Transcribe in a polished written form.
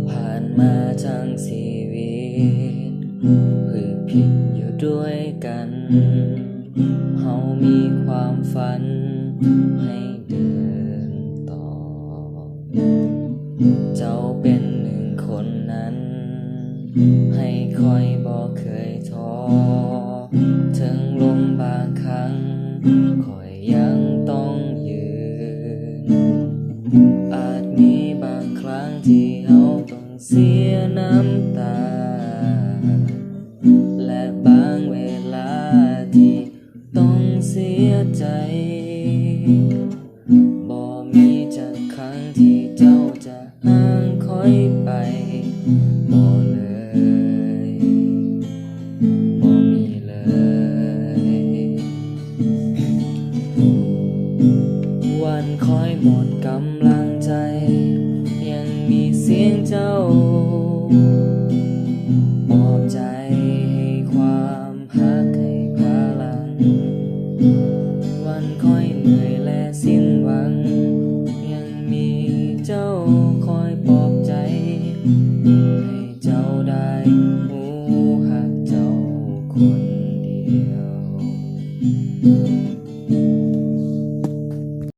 ผ่านมาทั้งชีวิตคือผิดอยู่ด้วยกันเฮามีความฝันให้เดินต่อเจ้าเป็นหนึ่งคนนั้นให้คอยบอกเคยท้อถึงลมบางครั้งคอยยังต้องยืนอาจมีบางครั้งที่เฮาต้องเสียน้ำตาและบางเวลาที่ต้องเสียใจบ่มีจักครั้งที่เจ้าจะห่างคอยไปบ่เลยบ่มีเลยวันคอยหมดกำลังใจยังมีเสียงเจ้าปลอบใจให้ความรักให้พลังวันคอยเหนื่อยและสิ้นหวังยังมีเจ้าคอยปลอบใจให้เจ้าได้รู้หักเจ้าคนเดียว